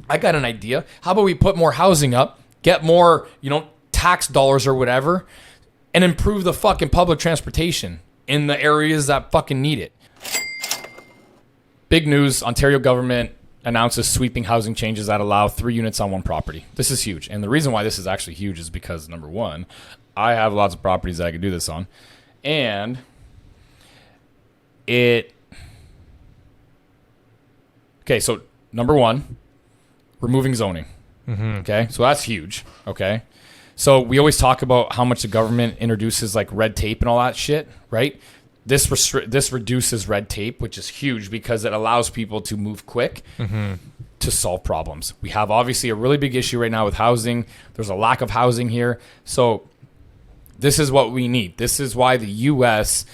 I got an idea. How about we put more housing up, get more, tax dollars or whatever, and improve the fucking public transportation in the areas that fucking need it. Big news, Ontario government announces sweeping housing changes that allow 3 units on one property. This is huge. And the reason why this is actually huge is because, number one, I have lots of properties that I could do this on. And okay, so number one, removing zoning. Okay, so that's huge. Okay, so we always talk about how much the government introduces like red tape and all that shit, right? This reduces red tape, which is huge because it allows people to move quick to solve problems. We have obviously a really big issue right now with housing. There's a lack of housing here. So this is what we need. This is why the U.S.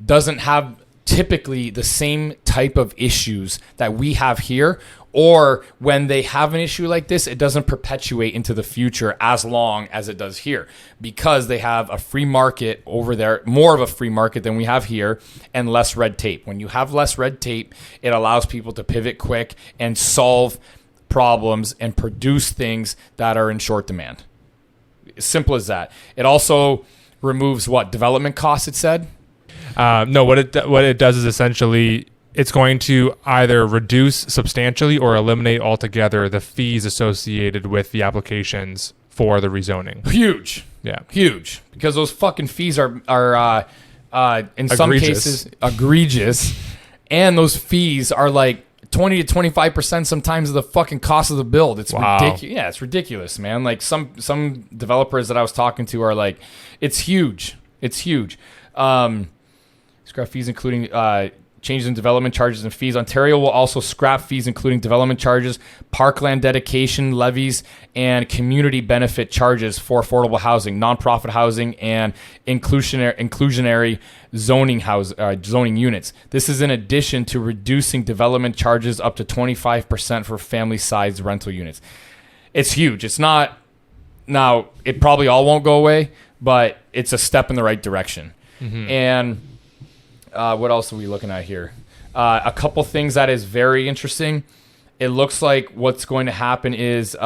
doesn't have typically the same type of issues that we have here, or when they have an issue like this, it doesn't perpetuate into the future as long as it does here, because they have a free market over there, more of a free market than we have here, and less red tape. When you have less red tape, it allows people to pivot quick and solve problems and produce things that are in short demand. Simple as that. It also removes what? Development costs, it said? No, what it does is essentially it's going to either reduce substantially or eliminate altogether the fees associated with the applications for the rezoning. Huge. Yeah. Huge. Because those fucking fees are in some cases egregious. And those fees are like 20 to 25% sometimes of the fucking cost of the build. It's ridiculous. Yeah, it's ridiculous, man. Like some developers that I was talking to are like, it's huge. It's huge. Scrap fees including changes in development charges and fees. Ontario will also scrap fees including development charges, parkland dedication levies, and community benefit charges for affordable housing, nonprofit housing, and inclusionary zoning units. This is in addition to reducing development charges up to 25% for family-sized rental units. It's huge. It's not now. It probably all won't go away, but it's a step in the right direction. And what else are we looking at here? A couple things that is very interesting. It looks like what's going to happen is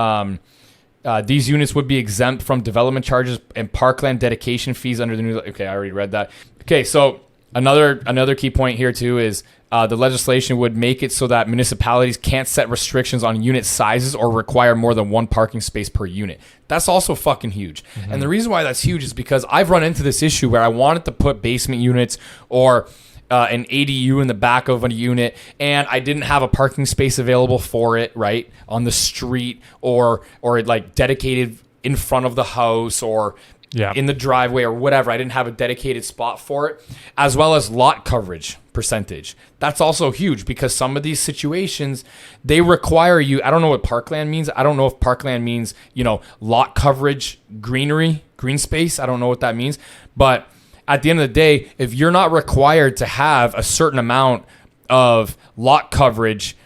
these units would be exempt from development charges and parkland dedication fees under the new... Okay, I already read that. Okay, so another key point here too is the legislation would make it so that municipalities can't set restrictions on unit sizes or require more than one parking space per unit. That's also fucking huge. And the reason why that's huge is because I've run into this issue where I wanted to put basement units or an ADU in the back of a unit, and I didn't have a parking space available for it, right, on the street or like dedicated in front of the house or in the driveway or whatever. I didn't have a dedicated spot for it, as well as lot coverage percentage. That's also huge because some of these situations, they require you... I don't know what parkland means. I don't know if parkland means, lot coverage, greenery, green space. I don't know what that means. But at the end of the day, if you're not required to have a certain amount of lot coverage,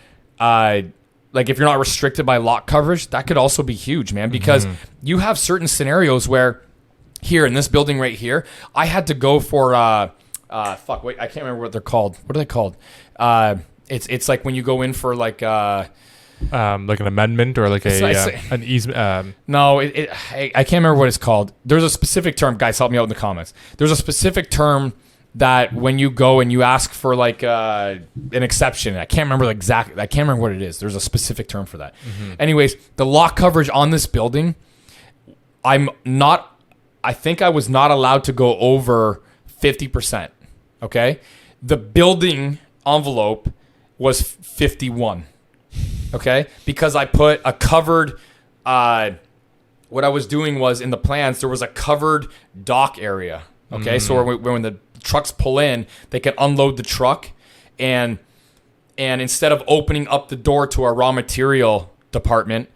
like if you're not restricted by lot coverage, that could also be huge, man, because you have certain scenarios where here in this building right here, I had to go for I can't remember what they're called. What are they called? It's like when you go in for like an amendment or like an easement. No, I can't remember what it's called. There's a specific term. Guys, help me out in the comments. There's a specific term that when you go and you ask for like an exception, I can't remember what it is. There's a specific term for that. Anyways, the lot coverage on this building, I think I was not allowed to go over 50%. Okay. The building envelope was 51. Okay. Because I put a covered, what I was doing was in the plans, there was a covered dock area. Okay. So when the trucks pull in, they can unload the truck and instead of opening up the door to our raw material department,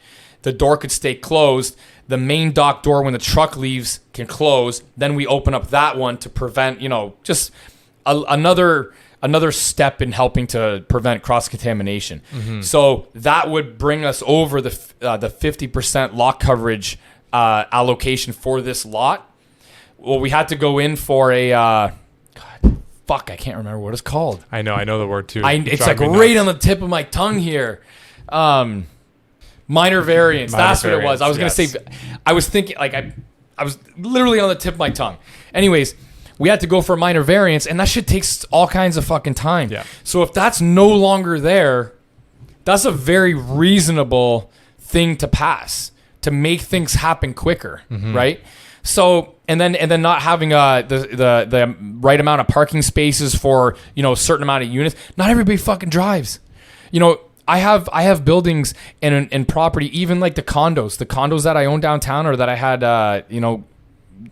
the door could stay closed. The main dock door, when the truck leaves, can close. Then we open up that one to prevent, just another step in helping to prevent cross-contamination. So that would bring us over the 50% lot coverage allocation for this lot. Well, we had to go in for a... I can't remember what it's called. I know the word too. It's like right on the tip of my tongue here. Minor variance. That's what it was. I was yes. going to say, I was thinking, like, I was literally on the tip of my tongue. Anyways, we had to go for a minor variance, and that shit takes all kinds of fucking time. Yeah. So if that's no longer there, that's a very reasonable thing to pass to make things happen quicker, right? So and then not having the right amount of parking spaces for, you know, a certain amount of units. Not everybody fucking drives. You know, I have buildings and property, even like the condos that I own downtown, or that I had the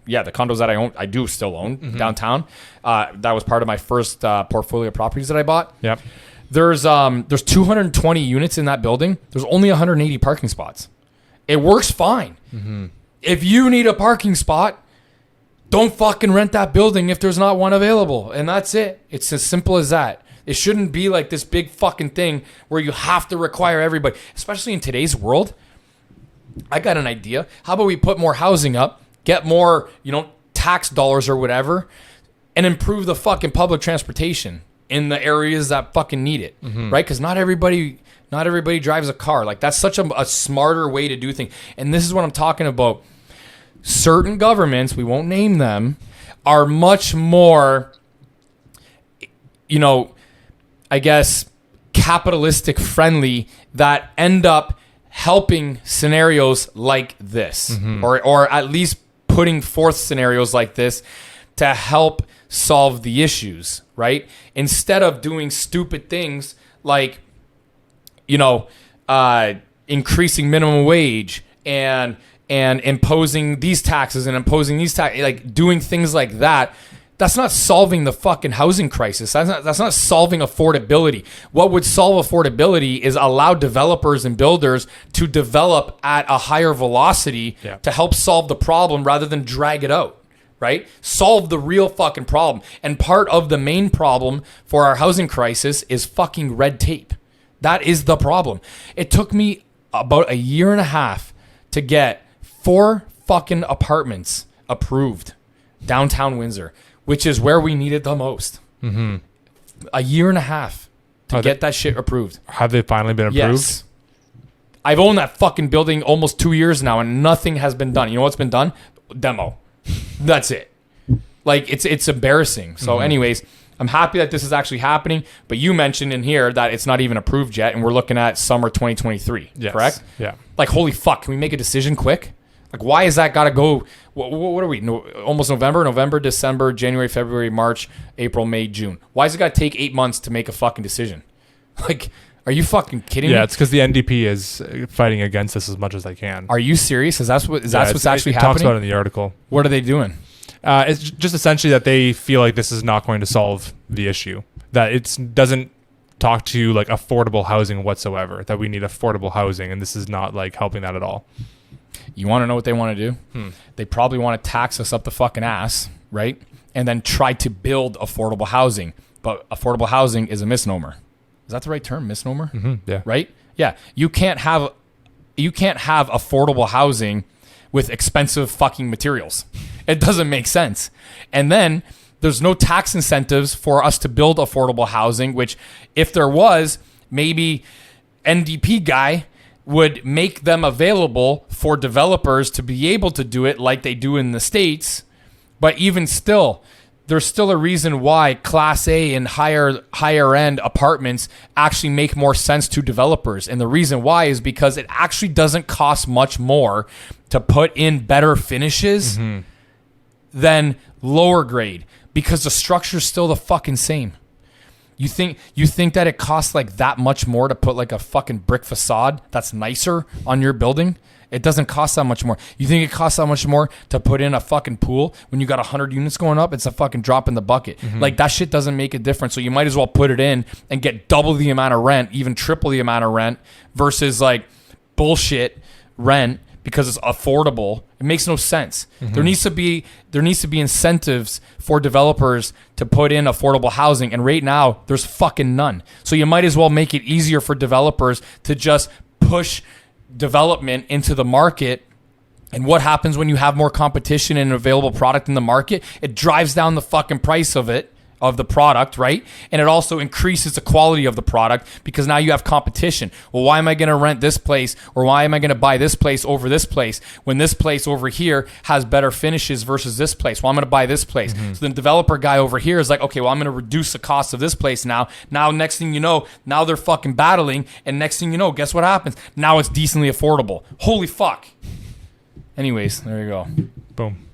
condos that I do still own downtown. That was part of my first portfolio of properties that I bought. Yep. There's 220 units in that building. There's only 180 parking spots. It works fine. If you need a parking spot, don't fucking rent that building if there's not one available. And that's it. It's as simple as that. It shouldn't be like this big fucking thing where you have to require everybody, especially in today's world. I got an idea. How about we put more housing up, get more, you know, tax dollars or whatever, and improve the fucking public transportation in the areas that fucking need it, right? Because not everybody drives a car. Like, that's such a smarter way to do things. And this is what I'm talking about. Certain governments, we won't name them, are much more, you know, I guess, capitalistic friendly, that end up helping scenarios like this, or at least putting forth scenarios like this to help solve the issues, right? Instead of doing stupid things like, you know, increasing minimum wage and imposing these taxes and imposing these taxes, like doing things like that. That's not solving the fucking housing crisis. That's not solving affordability. What would solve affordability is allow developers and builders to develop at a higher velocity to help solve the problem rather than drag it out, right? Solve the real fucking problem. And part of the main problem for our housing crisis is fucking red tape. That is the problem. It took me about a year and a half to get 4 fucking apartments approved downtown Windsor, which is where we need it the most. A year and a half to get that shit approved. Have they finally been approved? Yes. I've owned that fucking building almost 2 years now, and nothing has been done. You know what's been done? Demo. That's it. Like, it's embarrassing. So anyways, I'm happy that this is actually happening, but you mentioned in here that it's not even approved yet, and we're looking at summer 2023, correct? Yeah. Like, holy fuck, can we make a decision quick? Like, why is that got to go? What are we? Almost November, December, January, February, March, April, May, June. Why is it got to take 8 months to make a fucking decision? Like, are you fucking kidding me? Yeah, it's because the NDP is fighting against this as much as they can. Are you serious? Is that what's actually happening? It talks about it in the article. What are they doing? It's just essentially that they feel like this is not going to solve the issue. That it doesn't talk to like affordable housing whatsoever. That we need affordable housing, and this is not like helping that at all. You want to know what they want to do? They probably want to tax us up the fucking ass, right? And then try to build affordable housing. But affordable housing is a misnomer. Is that the right term? Misnomer? Yeah. Right? Yeah. You can't have affordable housing with expensive fucking materials. It doesn't make sense. And then there's no tax incentives for us to build affordable housing, which if there was, maybe NDP guy would make them available for developers to be able to do it like they do in the States. But even still, there's still a reason why Class A and higher end apartments actually make more sense to developers. And the reason why is because it actually doesn't cost much more to put in better finishes than lower grade, because the structure's still the fucking same. You think that it costs like that much more to put like a fucking brick facade that's nicer on your building? It doesn't cost that much more. You think it costs that much more to put in a fucking pool when you got 100 units going up? It's a fucking drop in the bucket. Like, that shit doesn't make a difference. So you might as well put it in and get double the amount of rent, even triple the amount of rent, versus like bullshit rent because it's affordable. It makes no sense. There needs to be incentives for developers to put in affordable housing, and right now there's fucking none. So you might as well make it easier for developers to just push development into the market. And what happens when you have more competition and available product in the market? It drives down the fucking price of it, of the product, right? And it also increases the quality of the product because now you have competition. Well, why am I going to rent this place, or why am I going to buy this place over this place when this place over here has better finishes versus this place? Well, I'm going to buy this place. So the developer guy over here is like, okay, well, I'm going to reduce the cost of this place now. Now, next thing you know, now they're fucking battling, and next thing you know, guess what happens? Now it's decently affordable. Holy fuck. Anyways, there you go. Boom.